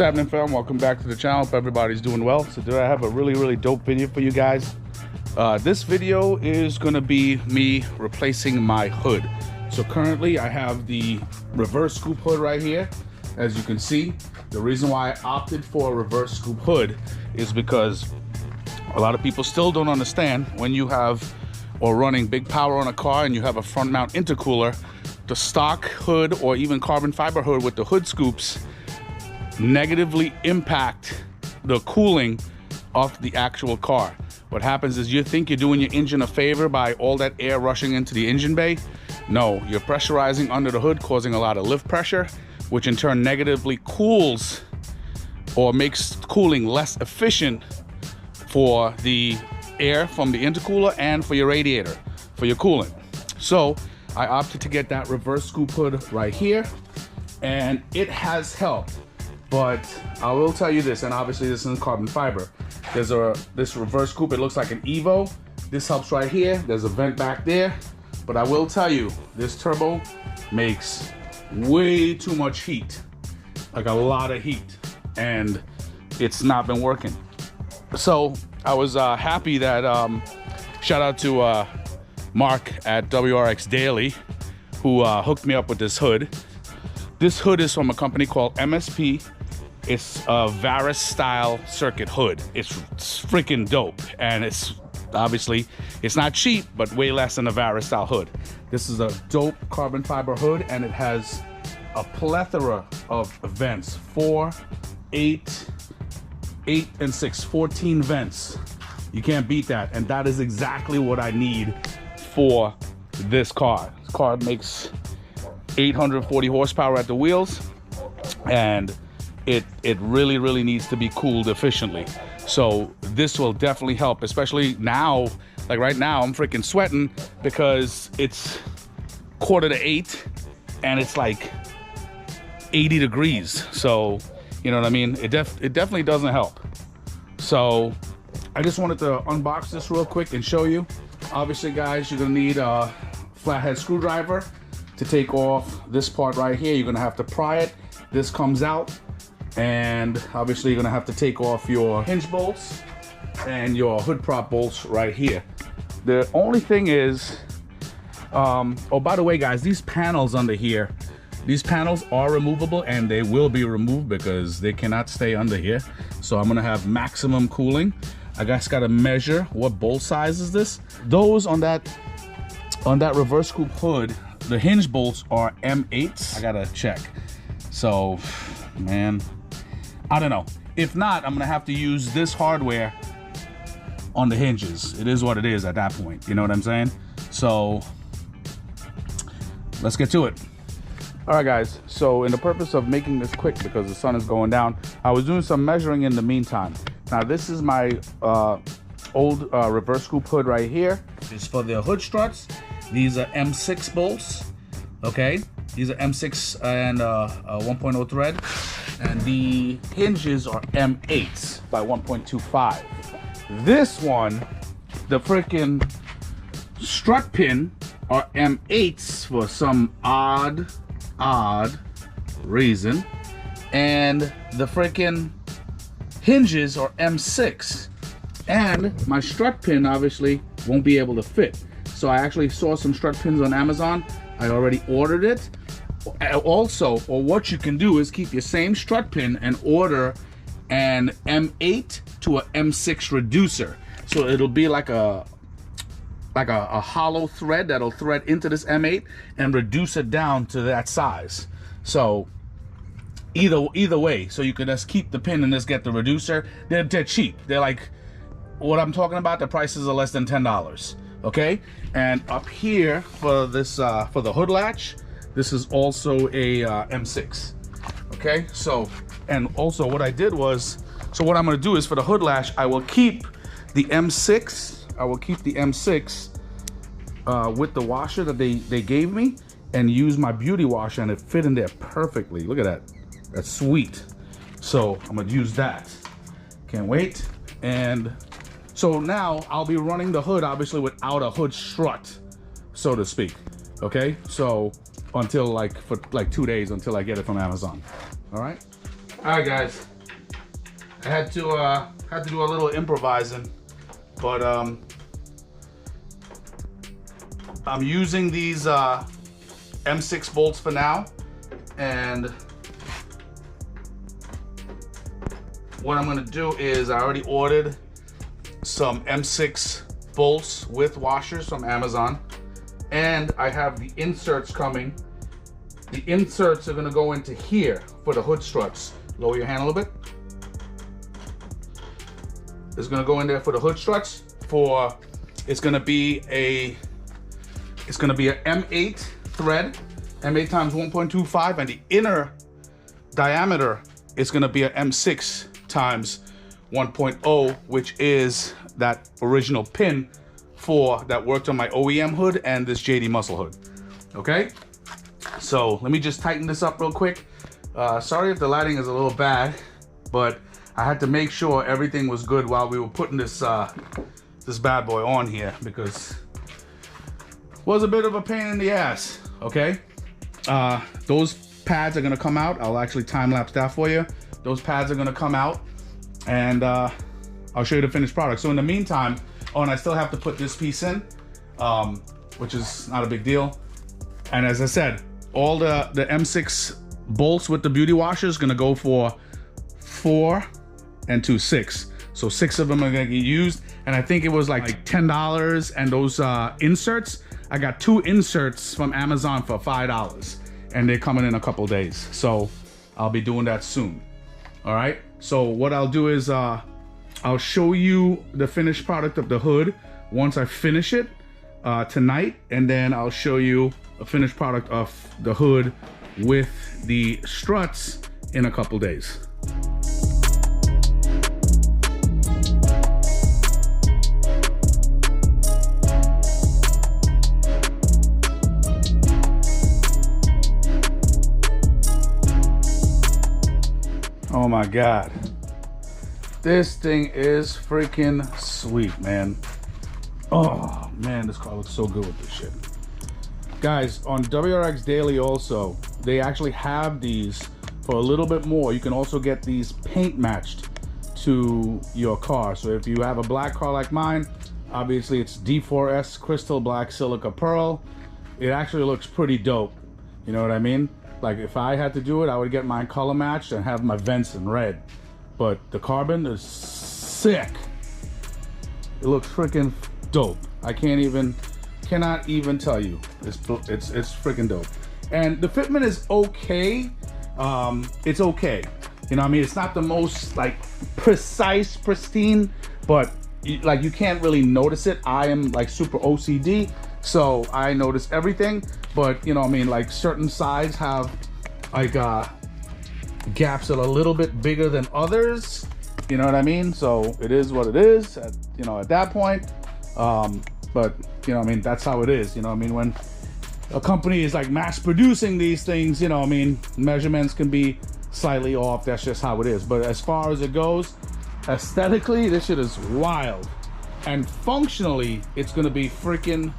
happening, fam? Welcome back to the channel. Hope everybody's doing well. So today I have a really dope video for you guys. This video is going to be me replacing my hood. So currently I have the reverse scoop hood right here. As you can see, the reason why I opted for a reverse scoop hood is because a lot of people still don't understand when you have or running big power on a car and you have a front mount intercooler, the stock hood or even carbon fiber hood with the hood scoops negatively impact the cooling of the actual car. What happens is you think you're doing your engine a favor by all that air rushing into the engine bay. No, you're pressurizing under the hood, causing a lot of lift pressure, which in turn negatively cools or makes cooling less efficient for the air from the intercooler and for your radiator, for your cooling. So I opted to get that reverse scoop hood right here, and it has helped. But I will tell you this, and obviously this is carbon fiber. There's this reverse scoop, it looks like an Evo. This helps right here. There's a vent back there. But I will tell you, this turbo makes way too much heat, like a lot of heat, and it's not been working. So I was happy that, shout out to Mark at WRX Daily, who hooked me up with this hood. This hood is from a company called MSP. It's a Varis style circuit hood. It's freaking dope, and it's obviously, it's not cheap, but way less than a Varis style hood. This is a dope carbon fiber hood, and it has a plethora of vents, 4, 8, 8 and 6, 14 vents. You can't beat that, and that is exactly what I need for this car. This car makes 840 horsepower at the wheels, and it really needs to be cooled efficiently. So this will definitely help, especially now. Like right now I'm freaking sweating because it's 7:45 and it's like 80 degrees. So you know what I mean, it definitely doesn't help. So I just wanted to unbox this real quick and show you. Obviously guys, you're gonna need a flathead screwdriver to take off this part right here. You're gonna have to pry it. This comes out, and obviously you're gonna have to take off your hinge bolts and your hood prop bolts right here. The only thing is, oh, by the way guys, these panels under here, these panels are removable, and they will be removed because they cannot stay under here. So I'm gonna have maximum cooling. I just gotta measure what bolt size is this. Those on that reverse scoop hood, the hinge bolts are M8s. I gotta check. So, man, I don't know. If not, I'm gonna have to use this hardware on the hinges. It is what it is at that point. You know what I'm saying? So, let's get to it. All right, guys. So, in the purpose of making this quick because the sun is going down, I was doing some measuring in the meantime. Now, this is my old reverse scoop hood right here. It's for the hood struts. These are M6 bolts. Okay, these are M6 and 1.0 thread, and the hinges are M8s by 1.25. This one, the freaking strut pin are M8s for some odd reason, and the freaking hinges are M6, and my strut pin obviously won't be able to fit. So I actually saw some strut pins on Amazon. I already ordered it. Also, or what you can do is keep your same strut pin and order an M8 to a M6 reducer. So it'll be like a hollow thread that'll thread into this M8 and reduce it down to that size. So either way, so you can just keep the pin and just get the reducer. They're cheap. They're like, what I'm talking about, the prices are less than $10. Okay, and up here for this for the hood latch, this is also a M6. Okay, so, and also what I did was, so what I'm going to do is for the hood latch, I will keep the M6. I will keep the M6 with the washer that they gave me, and use my beauty washer, and it fit in there perfectly. Look at that. That's sweet. So I'm gonna use that. Can't wait. And so now I'll be running the hood obviously without a hood strut, so to speak. Okay, so until for 2 days until I get it from Amazon. All right guys, I had to do a little improvising, but I'm using these M6 bolts for now, and what I'm gonna do is I already ordered some M6 bolts with washers from Amazon, and I have the inserts coming. The inserts are gonna go into here for the hood struts. Lower your hand a little bit. It's gonna go in there for the hood struts. It's gonna be a M8 thread, M8 times 1.25, and the inner diameter is gonna be a M6 times 1.0, which is that original pin that worked on my OEM hood and this JD Muscle hood. Okay, so let me just tighten this up real quick. Sorry if the lighting is a little bad, but I had to make sure everything was good while we were putting this this bad boy on here, because it was a bit of a pain in the ass. Okay, those pads are gonna come out. I'll actually time lapse that for you. Those pads are gonna come out, and I'll show you the finished product. So in the meantime, and I still have to put this piece in, which is not a big deal. And as I said, all the M6 bolts with the beauty washer is gonna go for 4 and 2 6. So 6 of them are gonna get used, and I think it was like $10. And those inserts, I got 2 inserts from Amazon for $5, and they're coming in a couple days. So I'll be doing that soon. All right. So what I'll do is I'll show you the finished product of the hood once I finish it tonight, and then I'll show you a finished product of the hood with the struts in a couple days. Oh my God. This thing is freaking sweet, man. Oh man, this car looks so good with this shit. Guys, on WRX Daily also, they actually have these for a little bit more. You can also get these paint matched to your car. So if you have a black car like mine, obviously it's D4S Crystal Black Silica Pearl. It actually looks pretty dope. You know what I mean? Like if I had to do it, I would get mine color matched and have my vents in red. But the carbon is sick. It looks freaking dope. I cannot even tell you. It's freaking dope. And the fitment is okay. It's okay. You know what I mean? It's not the most like precise, pristine, but like you can't really notice it. I am like super OCD, so I notice everything. But you know what I mean? Like certain sides have like gaps that are a little bit bigger than others. You know what I mean? So it is what it is at, you know, at that point. But you know what I mean? That's how it is. You know what I mean? When a company is like mass producing these things, you know what I mean? Measurements can be slightly off. That's just how it is. But as far as it goes, aesthetically, this shit is wild. And functionally, it's gonna be freaking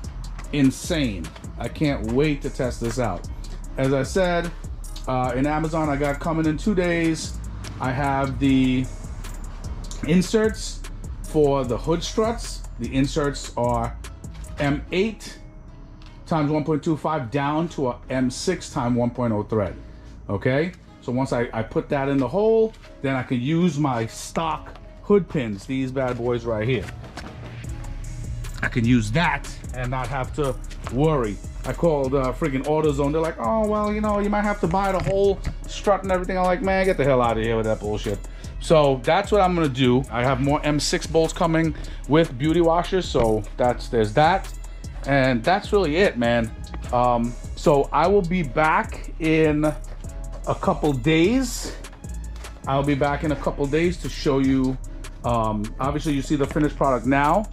insane. I can't wait to test this out. As I said, in Amazon, I got coming in 2 days. I have the inserts for the hood struts. The inserts are M8 times 1.25 down to a M6 times 1.0 thread. Okay, so once I put that in the hole, then I can use my stock hood pins, these bad boys right here. I can use that and not have to worry. I called freaking AutoZone. They're like, oh, well, you know, you might have to buy the whole strut and everything. I'm like, man, get the hell out of here with that bullshit. So that's what I'm gonna do. I have more M6 bolts coming with beauty washers. So there's that. And that's really it, man. So I will be back in a couple days. I'll be back in a couple days to show you, obviously you see the finished product now,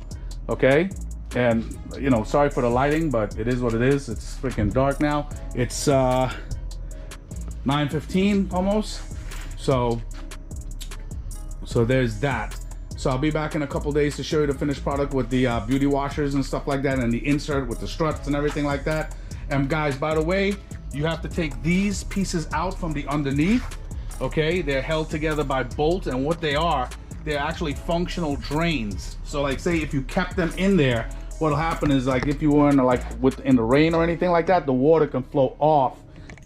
okay? And you know, sorry for the lighting, but it is what it is. It's freaking dark now. It's 9:15 almost. So there's that. So I'll be back in a couple days to show you the finished product with the beauty washers and stuff like that, and the insert with the struts and everything like that. And guys, by the way, you have to take these pieces out from the underneath Okay, they're held together by bolts, and what they are, they're actually functional drains. So like say if you kept them in there, what'll happen is like if you were in the rain or anything like that, the water can flow off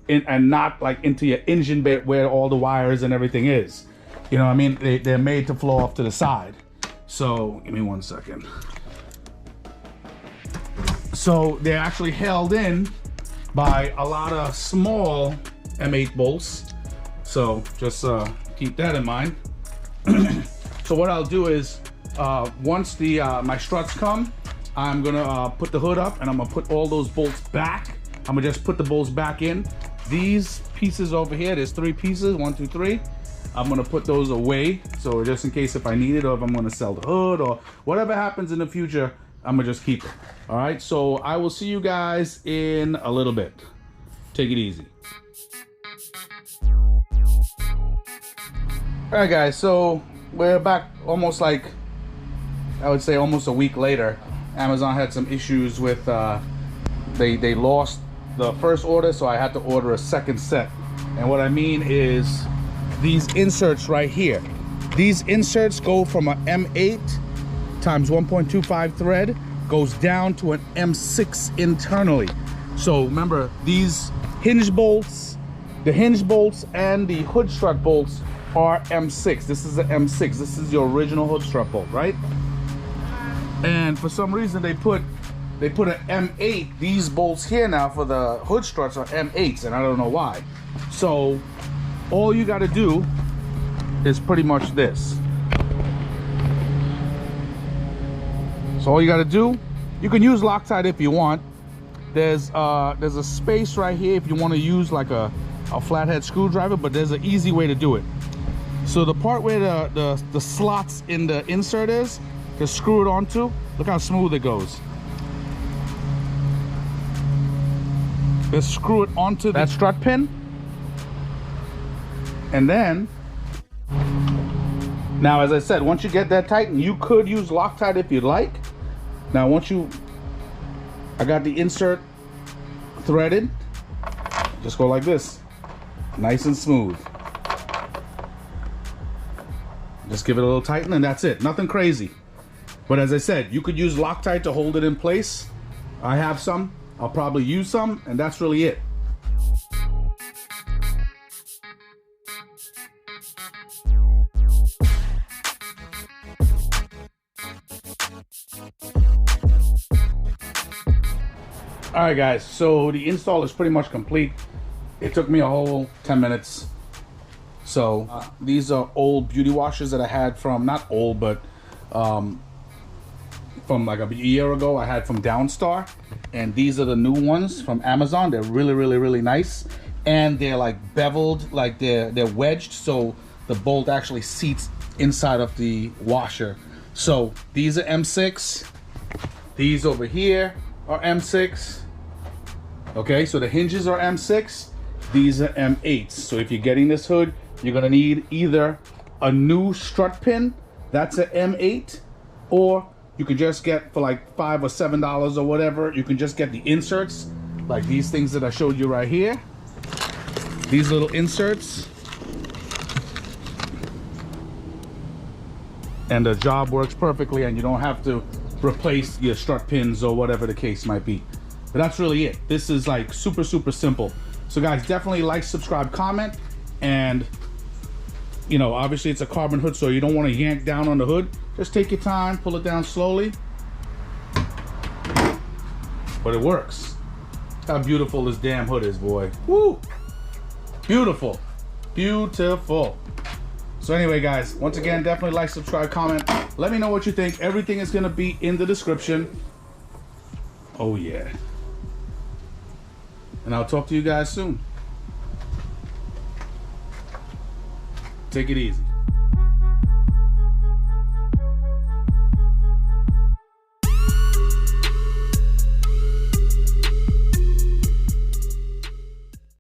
and not like into your engine bay where all the wires and everything is. You know what I mean? They're made to flow off to the side. So give me 1 second. So they're actually held in by a lot of small M8 bolts. So just keep that in mind. So what I'll do is once the my struts come, I'm gonna put the hood up and I'm gonna put all those bolts back. I'm gonna just put the bolts back in. These pieces over here, there's 3 pieces, 1, 2, 3. I'm gonna put those away, so just in case if I need it or if I'm gonna sell the hood or whatever happens in the future, I'm gonna just keep it. All right, so I will see you guys in a little bit. Take it easy. All right, guys, so we're back almost like, I would say almost a week later. Amazon had some issues with, they lost the first order, so I had to order a second set. And what I mean is these inserts right here. These inserts go from an M8 times 1.25 thread, goes down to an M6 internally. So remember, these hinge bolts, the hinge bolts and the hood strut bolts are M6. This is the M6. This is the original hood strut bolt, right? And for some reason they put an M8. These bolts here now for the hood struts are M8s, and I don't know why. So all you got to do is pretty much this. So all you got to do, you can use Loctite if you want. There's a space right here if you want to use like a flathead screwdriver, but there's an easy way to do it. So the part where the slots in the insert is, just screw it onto. Look how smooth it goes. Just screw it onto that strut pin. And then, now as I said, once you get that tightened, you could use Loctite if you'd like. Now I got the insert threaded. Just go like this, nice and smooth. Just give it a little tighten and that's it, nothing crazy. But as I said, you could use Loctite to hold it in place. I have some, I'll probably use some, and that's really it. All right, guys, so the install is pretty much complete. It took me a whole 10 minutes. So these are old beauty washers that I had from, not old, but from like a year ago. I had from Downstar, and these are the new ones from Amazon. They're really, really, really nice, and they're like beveled, like they're wedged, so the bolt actually seats inside of the washer. So these are M6. These over here are M6. Okay, so the hinges are M6. These are M8s. So if you're getting this hood, you're gonna need either a new strut pin, that's an M8, or you could just get for like $5 or $7 or whatever, you can just get the inserts, like these things that I showed you right here. These little inserts. And the job works perfectly, and you don't have to replace your strut pins or whatever the case might be. But that's really it. This is like super, super simple. So guys, definitely like, subscribe, comment, and you know, obviously it's a carbon hood, so you don't want to yank down on the hood. Just take your time, pull it down slowly. But it works. How beautiful this damn hood is, boy. Woo! Beautiful. Beautiful. So anyway, guys, once again, definitely like, subscribe, comment. Let me know what you think. Everything is going to be in the description. Oh, yeah. And I'll talk to you guys soon. Take it easy.